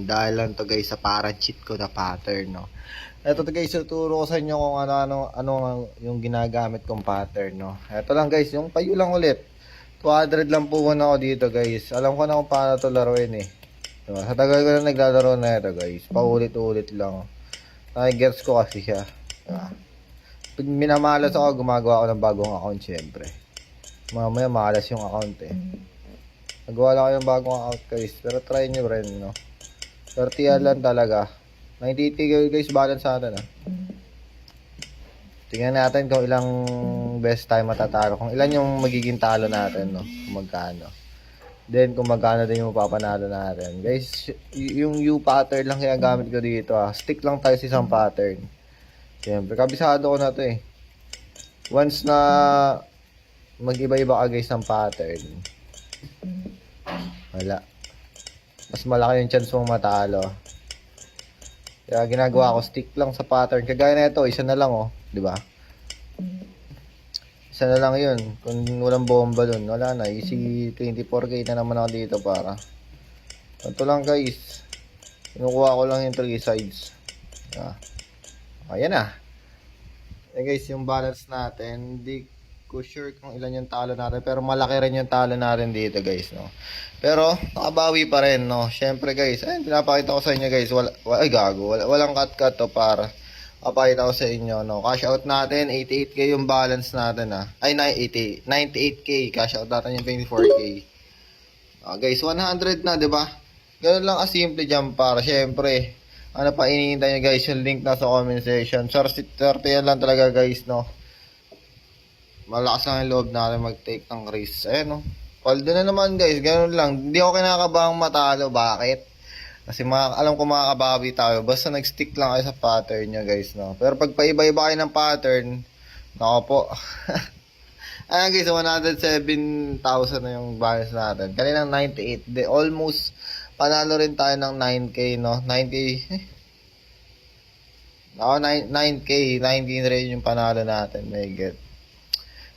Dahil lang to guys sa parang cheat ko na pattern, no. Ito to guys, tuturo ko sa inyo kung ano yung ginagamit kong pattern, no. Ito lang guys, yung payo lang ulit. 200 lang po muna ako dito guys. Alam ko na kung paano to laruin eh. Diba? Sa tagal ko na naglalaro na ito guys. Paulit-ulit lang. Nakigets ko kasi siya. Diba? Pag minamalas ako, gumagawa ako ng bagong account syempre. Mamaya malas yung account eh. Nagawa lang ako ng bagong account guys. Pero try nyo rin, no. 30 lang talaga. 90 guys balance sa atin ah. Tingnan natin kung ilang best time matatalo. Kung ilan yung magiging talo natin, no. Kung magkano. Then kung magkano din yung mapapanalo natin. Guys, yung U pattern lang kaya gamit ko dito ah. Stick lang tayo sa isang pattern. Siyempre, kabisado ko na to eh. Once na mag-iba-iba ka guys ng pattern, wala. Mas malaki yung chance mong matalo. Kaya ginagawa ko, stick lang sa pattern. Kagaya na ito, isa na lang oh. Diba? Isa na lang yun. Kung walang bomba dun, wala na. Easy 24k na naman ako dito para. Ito lang guys. Kinukuha ko lang yung 3 sides. Ayan na. Eh guys, yung balance natin, hindi ko sure kung ilan yung talo natin, pero malaki rin yung talo natin dito guys, no. Pero nakabawi pa rin, no. Syempre guys, ayun, pinapakita ko sa inyo guys, walang cut to para papakita ko sa inyo, no. Cash out natin 88k yung balance natin ah. Ay 98k cash out natin yung 24k. Guys, 100 na, 'di ba? Ganun lang kasimple diyan para syempre. Ano pa hinihintay nyo guys, yung link na sa comment section. 30 yan lang talaga guys, no. Malakas lang yung loob natin mag-take ng risk. Ayan, no. Paldo na naman guys, ganun lang. Hindi ako kinakabahang matalo. Bakit? Kasi alam ko makakabawi tayo. Basta nag-stick lang kayo sa pattern nyo guys, no. Pero pag paiba-iba kayo ng pattern, nako po. Ayan guys, 107,000 na yung balance natin. Kaninang 98. Almost panalo rin tayo ng 9k, no. 9k, 19 rin yung panalo natin. May get.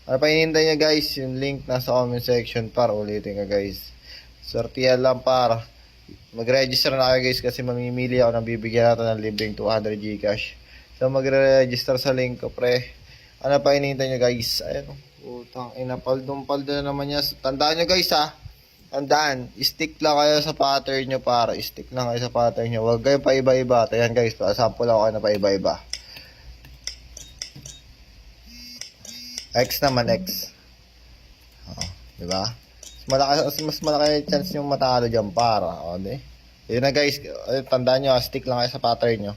Ano pa hinihintay nyo guys, yung link nasa comment section para ulitin ka guys. Sortihan lang para mag-register na kayo guys kasi mamimili ako ng bibigyan natin ng libreng 200 Gcash. So magre-register sa link ko pre. Ano pa hinihintay nyo guys? Ayun, putang ina, paldo na naman niya. Tandaan nyo guys ha. Tandaan, stick lang kayo sa pattern nyo para. Stick lang kayo sa pattern nyo. Huwag kayo pa iba-iba. Ayan guys, sample ako kayo na pa iba-iba. X naman, X. Diba? Mas malaki chance yung matalo dyan para. Di? Yun na guys, tandaan nyo, stick lang kayo sa pattern nyo.